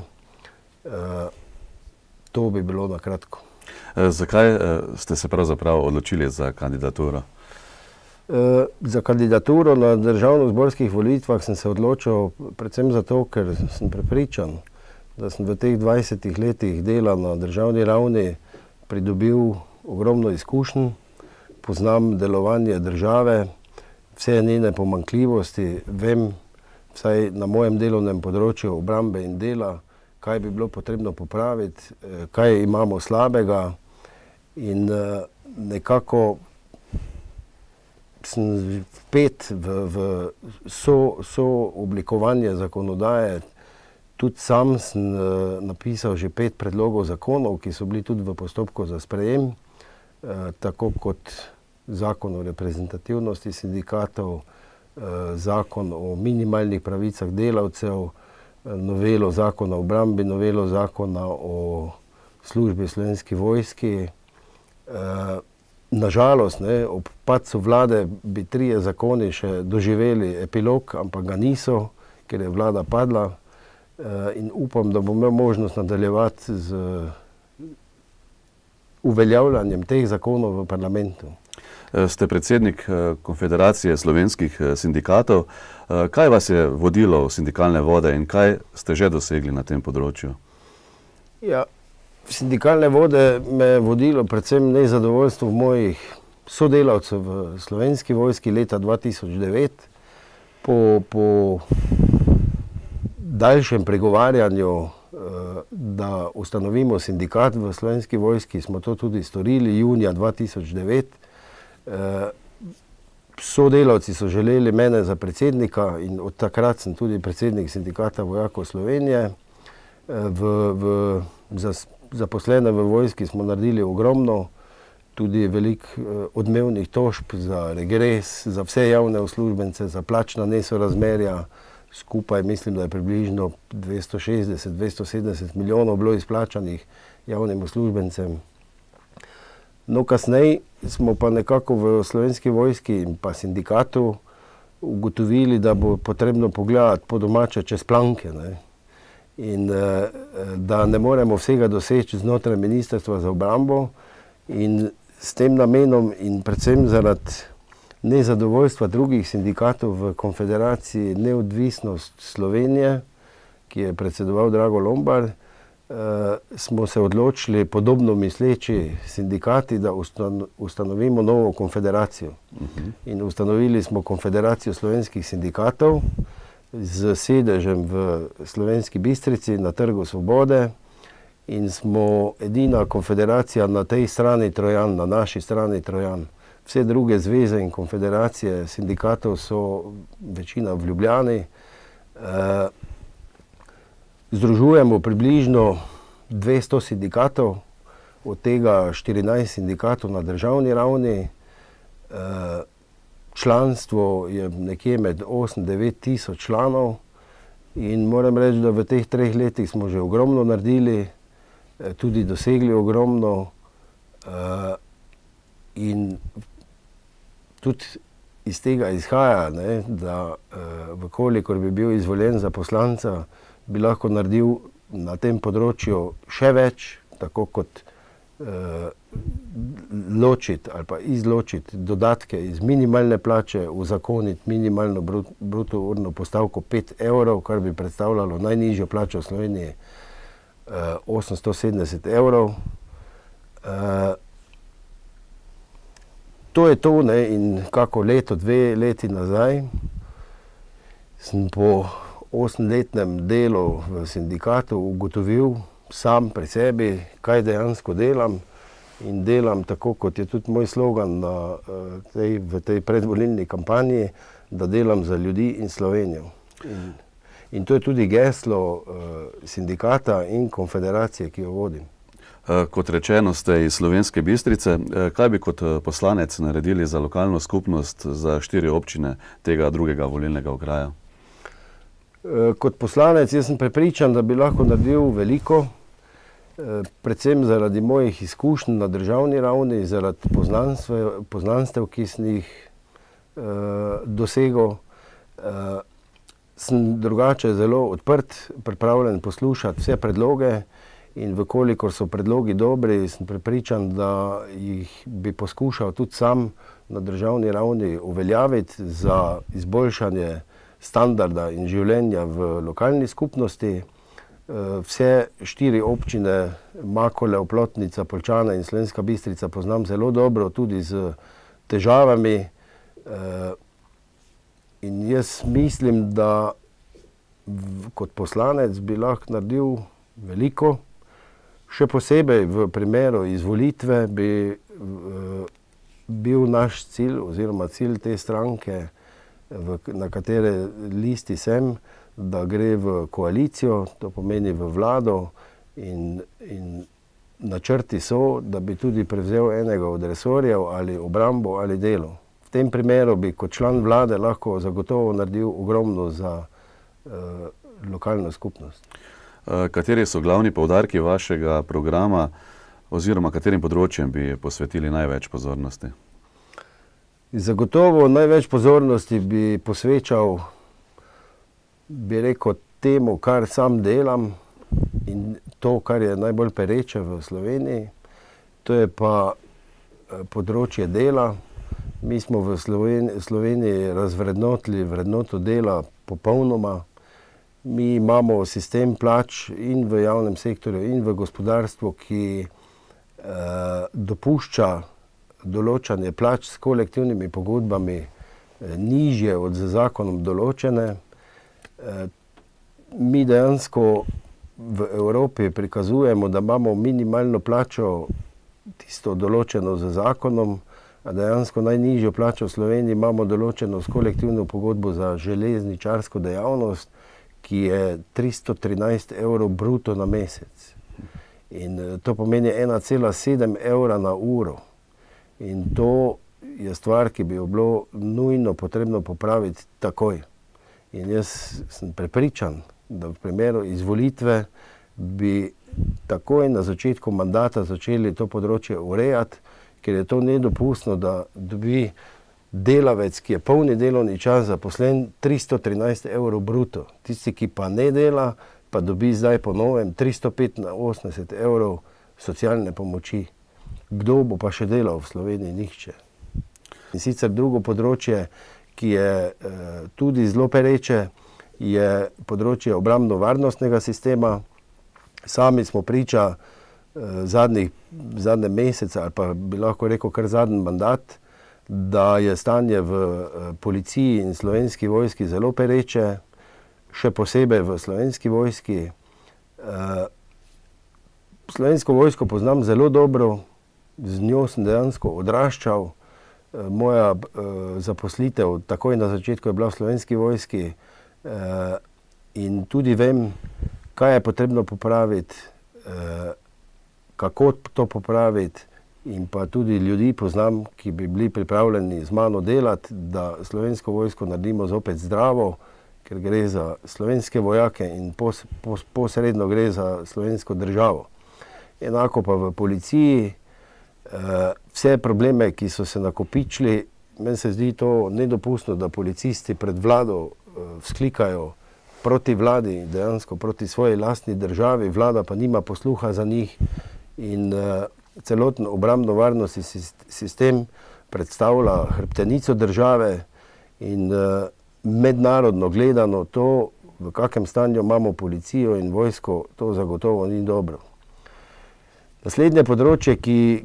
To bi bilo na kratko. Zakaj ste se pravzaprav odločili za kandidaturo? Za kandidaturo na državnozborskih volitvah sem se odločil predvsem zato, ker sem prepričan, da sem v teh 20 letih dela na državni ravni pridobil ogromno izkušenj, poznam delovanje države, vse njene pomanjkljivosti, vem, vsaj na mojem delovnem področju obrambe in dela, kaj bi bilo potrebno popraviti, kaj imamo slabega in nekako sem vpet v sooblikovanje zakonodaje. Tudi sam sem napisal že 5 predlogov zakonov, ki so bili tudi v postopku za sprejem, tako kot zakon o reprezentativnosti sindikatov, zakon o minimalnih pravicah delavcev, novelo zakona o obrambi, novelo zakona o službi v Slovenski vojski. Nažalost, ob padcu vlade bi 3 zakoni še doživeli epilog, ampak ga niso, ker je vlada padla in upam, da bom imel možnost nadaljevati z uveljavljanjem teh zakonov v parlamentu. Ste predsednik Konfederacije slovenskih sindikatov. Kaj vas je vodilo v sindikalne vode in kaj ste že dosegli na tem področju? Ja, v sindikalne vode me je vodilo predvsem nezadovoljstvo mojih sodelavcev v Slovenski vojski leta 2009. Po daljšem pregovarjanju, da ustanovimo sindikat v Slovenski vojski, smo to tudi storili junija 2009. Sodelavci so želeli mene za predsednika in od takrat sem tudi predsednik sindikata vojakov Slovenije. Zaposlene v vojski smo naredili ogromno, tudi veliko odmevnih tožb za regres, za vse javne uslužbence, za plačna nesorazmerja. Skupaj mislim, da je približno 260-270 milijonov bilo izplačanih javnim uslužbencem. No, kasneje smo pa nekako v Slovenski vojski in pa sindikatu ugotovili, da bo potrebno pogledati po domače čez planke, in da ne moremo vsega doseči znotraj Ministrstva za obrambo in s tem namenom in predvsem zaradi nezadovoljstva drugih sindikatov v konfederaciji Neodvisnost Slovenije, ki je predsedoval Drago Lombard, smo se odločili, podobno misleči sindikati, da ustanovimo novo konfederacijo. In ustanovili smo Konfederacijo slovenskih sindikatov z sedežem v Slovenski Bistrici na Trgu Svobode in smo edina konfederacija na tej strani Trojan, na naši strani Trojan. Vse druge zveze in konfederacije sindikatov so večina v Ljubljani. Združujemo približno 200 sindikatov, od tega 14 sindikatov na državni ravni. Članstvo je nekje med 8-9 tisoč članov in moram reči, da v teh 3 letih smo že ogromno naredili, tudi dosegli ogromno in tudi iz tega izhaja, ne, da vkolikor bi bil izvoljen za poslanca, bi lahko naredil na tem področju še več, tako kot ločiti ali pa izločiti dodatke iz minimalne plače, uzakoniti minimalno bruto urno postavko 5 evrov, kar bi predstavljalo najnižjo plačo v Sloveniji 870 evrov. To je to, ne, in kako leto, 2 leti nazaj sem po 8-letnem delu v sindikatu ugotovil sam pri sebi, kaj dejansko delam in delam tako, kot je tudi moj slogan v tej predvolilni kampanji, da delam za ljudi in Slovenijo. In to je tudi geslo sindikata in konfederacije, ki jo vodim. Kot rečeno, ste iz Slovenske Bistrice. Kaj bi kot poslanec naredili za lokalno skupnost, za 4 občine tega drugega volilnega okraja? Kot poslanec jaz sem prepričan, da bi lahko naredil veliko, predvsem zaradi mojih izkušenj na državni ravni, zaradi poznanstev, ki sem jih dosegel. Sem drugače zelo odprt, pripravljen poslušati vse predloge in vkolikor so predlogi dobri, sem prepričan, da jih bi poskušal tudi sam na državni ravni uveljaviti za izboljšanje standarda in življenja v lokalni skupnosti. Vse 4 občine, Makole, Oplotnica, Poljčane in Slovenska Bistrica poznam zelo dobro, tudi z težavami. In jaz mislim, da kot poslanec bi lahko naredil veliko. Še posebej v primeru izvolitve bi bil naš cilj oziroma cilj te stranke, na katere listi sem, da gre v koalicijo, to pomeni v vlado in načrti so, da bi tudi prevzel enega od resorjev ali obrambo ali delo. V tem primeru bi kot član vlade lahko zagotovo naredil ogromno za lokalno skupnost. Kateri so glavni poudarki vašega programa oziroma katerim področjem bi posvetili največ pozornosti? Zagotovo največ pozornosti bi posvečal, bi rekel, temu, kar sam delam in to, kar je najbolj pereče v Sloveniji. To je pa področje dela. Mi smo v Sloveniji razvrednotili vrednoto dela popolnoma. Mi imamo sistem plač in v javnem sektorju in v gospodarstvu, ki dopušča določanje plač s kolektivnimi pogodbami nižje od z zakonom določene. Mi dejansko v Evropi prikazujemo, da imamo minimalno plačo tisto določeno z zakonom, a dejansko najnižjo plačo v Sloveniji imamo določeno s kolektivno pogodbo za železničarsko dejavnost, ki je 313 evrov bruto na mesec. In to pomeni 1,7 evra na uro. In to je stvar, ki bi jo bilo nujno potrebno popraviti takoj. In jaz sem prepričan, da v primeru izvolitve bi takoj na začetku mandata začeli to področje urejati, ker je to nedopustno, da dobi delavec, ki je polni delovni čas zaposlen, 313 evrov bruto. Tisti, ki pa ne dela, pa dobi zdaj po novem 385 evrov socialne pomoči. Kdo bo pa še delal v Sloveniji? Nihče. In sicer drugo področje, ki je tudi zelo pereče, je področje obrambno-varnostnega sistema. Sami smo priča zadnje mesece, ali pa bi lahko rekel kar zadnji mandat, da je stanje v policiji in Slovenski vojski zelo pereče, še posebej v Slovenski vojski. Slovensko vojsko poznam zelo dobro, z njo sem dejansko odraščal. Moja zaposlitev takoj na začetku je bila v Slovenski vojski in tudi vem, kaj je potrebno popraviti, kako to popraviti, in pa tudi ljudi poznam, ki bi bili pripravljeni z mano delati, da Slovensko vojsko naredimo zopet zdravo, ker gre za slovenske vojake in posredno gre za slovensko državo. Enako pa v policiji, vse probleme, ki so se nakopičili, meni se zdi to nedopustno, da policisti pred vlado vzklikajo proti vladi, dejansko proti svoji lastni državi, vlada pa nima posluha za njih in celoten obrambno-varnostni sistem predstavlja hrbtenico države in mednarodno gledano to, v kakem stanju imamo policijo in vojsko, to zagotovo ni dobro. Naslednje področje,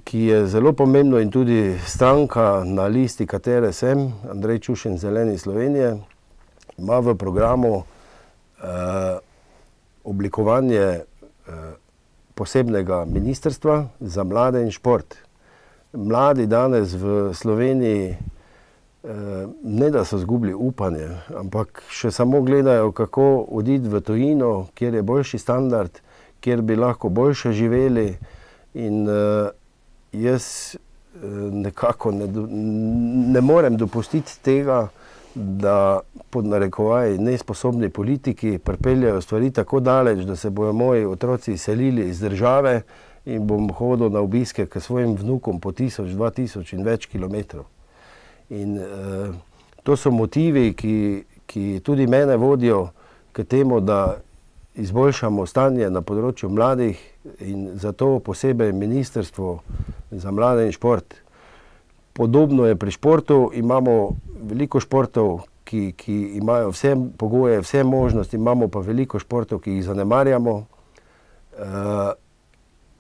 ki je zelo pomembno in tudi stranka, na listi katere sem, Andrej Čušin, Zeleni Slovenije, ima v programu oblikovanje posebnega ministrstva za mlade in šport. Mladi danes v Sloveniji ne da so izgubili upanje, ampak še samo gledajo, kako oditi v tujino, kjer je boljši standard, kjer bi lahko boljše živeli. In jaz nekako ne morem dopustiti tega, da pod narekovaji nesposobni politiki pripeljajo stvari tako daleč, da se bojo moji otroci selili iz države in bom hodil na obiske k svojim vnukom po 1000, 2000 in več kilometrov. In to so motivi, ki tudi mene vodijo k temu, da izboljšamo stanje na področju mladih in zato posebej Ministrstvo za mlade in šport. Podobno je pri športu, imamo veliko športov, ki imajo vse pogoje, vse možnosti, imamo pa veliko športov, ki jih zanemarjamo.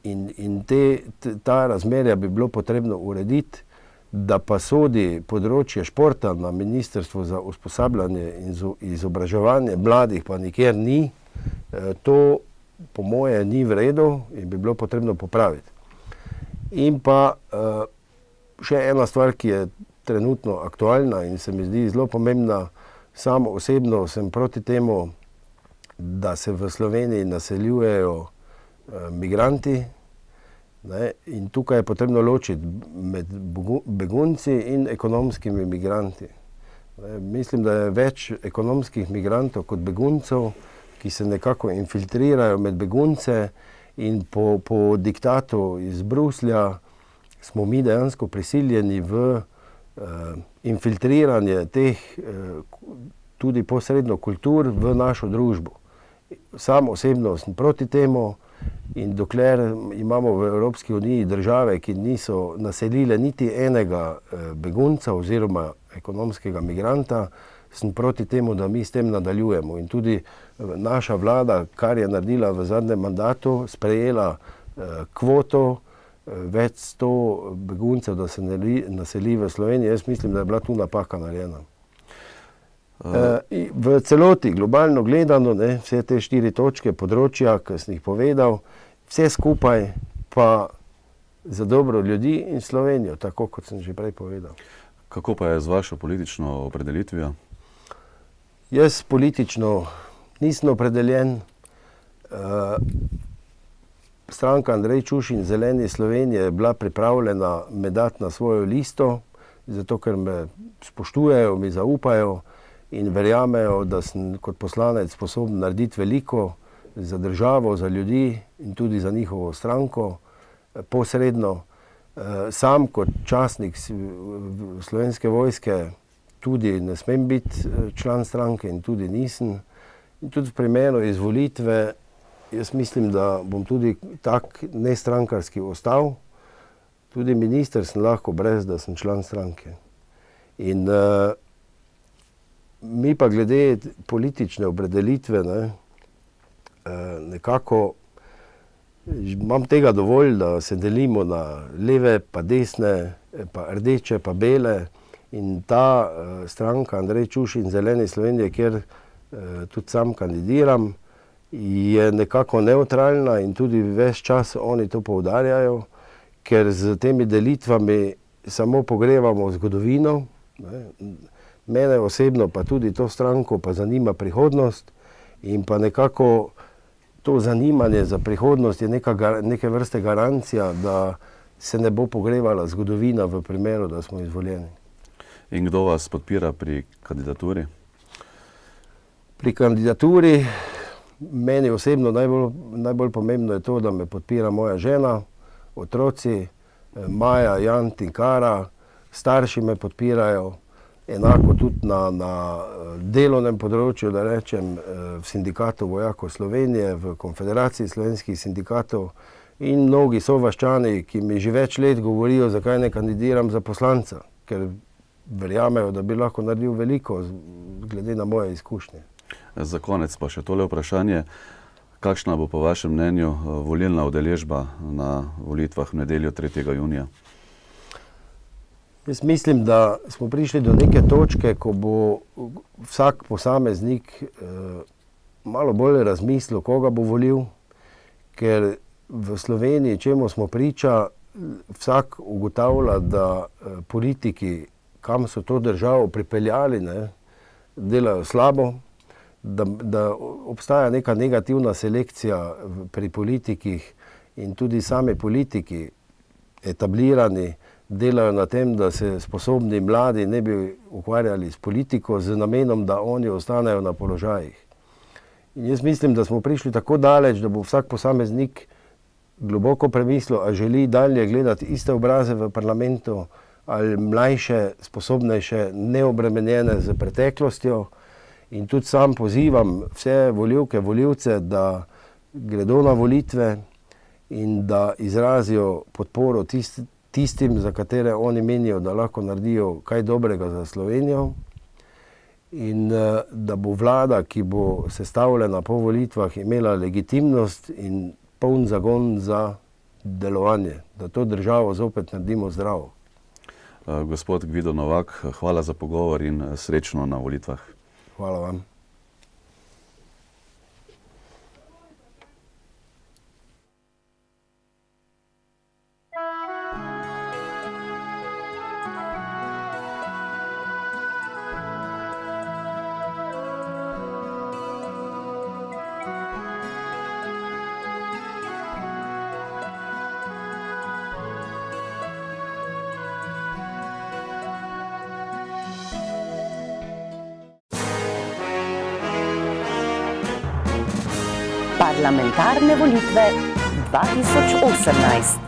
In ta razmerja bi bilo potrebno urediti, da pa sodi področje športa na Ministrstvo za usposabljanje in izobraževanje mladih pa nikjer ni, to po moje ni v redu in bi bilo potrebno popraviti. In pa še ena stvar, ki je trenutno aktualna in se mi zdi zelo pomembna, samo osebno sem proti temu, da se v Sloveniji naseljujejo migranti. In tukaj je potrebno ločiti med begunci in ekonomskimi migranti. Mislim, da je več ekonomskih migrantov kot beguncev, ki se nekako infiltrirajo med begunce in po diktatu iz Bruslja smo mi dejansko prisiljeni v infiltriranje teh tudi posredno kultur v našo družbo. Sam osebno sem proti temu in dokler imamo v Evropski uniji države, ki niso naselile niti enega begunca oziroma ekonomskega migranta, sem proti temu, da mi s tem nadaljujemo. In tudi naša vlada, kar je naredila v zadnjem mandatu, sprejela kvoto več 100 beguncev, da se naseli v Sloveniji. Jaz mislim, da je bila tu napaka narejena. V celoti, globalno gledano, vse te 4 točke področja, ki sem jih povedal, vse skupaj pa za dobro ljudi in Slovenijo, tako kot sem že prej povedal. Kako pa je z vašo politično opredelitvijo? Jaz politično nisem opredeljen. Stranka Andrej Čušin, Zeleni Slovenije, je bila pripravljena me dati na svojo listo, zato ker me spoštujejo, mi zaupajo in verjamejo, da sem kot poslanec sposoben narediti veliko za državo, za ljudi in tudi za njihovo stranko posredno. Sam kot častnik Slovenske vojske tudi ne smem biti član stranke in tudi nisem. In tudi v primeru izvolitve jaz mislim, da bom tudi tak nestrankarski ostal. Tudi minister sem lahko brez, da sem član stranke. In mi pa glede politične opredelitve, nekako imam tega dovolj, da se delimo na leve pa desne, pa rdeče pa bele. In ta stranka Andrej Čuš in Zeleni Slovenije, kjer tudi sam kandidiram, je nekako nevtralna in tudi ves čas oni to poudarjajo, ker z temi delitvami samo pogrevamo zgodovino. Mene osebno pa tudi to stranko pa zanima prihodnost in pa nekako to zanimanje za prihodnost je neke vrste garancija, da se ne bo pogrevala zgodovina v primeru, da smo izvoljeni. In kdo vas podpira pri kandidaturi? Pri kandidaturi meni osebno najbolj pomembno je to, da me podpira moja žena, otroci, Maja, Jan in Kara, starši me podpirajo, enako tudi na delovnem področju, da rečem, v Sindikatu vojakov Slovenije, v Konfederaciji slovenskih sindikatov in mnogi sovaščani, ki mi že več let govorijo, zakaj ne kandidiram za poslanca, ker verjamejo, da bi lahko naredil veliko, glede na moje izkušnje. Za konec pa še tole vprašanje. Kakšna bo po vašem mnenju volilna udeležba na volitvah v nedeljo 3. junija? Jaz mislim, da smo prišli do neke točke, ko bo vsak posameznik malo bolj razmislil, koga bo volil, ker v Sloveniji, čemu smo priča, vsak ugotavlja, da politiki, kam so to državo pripeljali, delajo slabo, da obstaja neka negativna selekcija pri politikih in tudi sami politiki, etablirani, delajo na tem, da se sposobni mladi ne bi ukvarjali s politiko z namenom, da oni ostanejo na položajih. In jaz mislim, da smo prišli tako daleč, da bo vsak posameznik globoko premislil, a želi dalje gledati iste obraze v parlamentu, ali mlajše, sposobnejše, neobremenjene z preteklostjo. In tudi sam pozivam vse volivke, volivce, da gredo na volitve in da izrazijo podporo tistim, za katere oni menijo, da lahko naredijo kaj dobrega za Slovenijo. In da bo vlada, ki bo sestavljena po volitvah, imela legitimnost in poln zagon za delovanje, da to državo zopet naredimo zdravo. Gospod Gvido Novak, hvala za pogovor in srečno na volitvah. Hvala vam. Parlamentarne volitve 2018.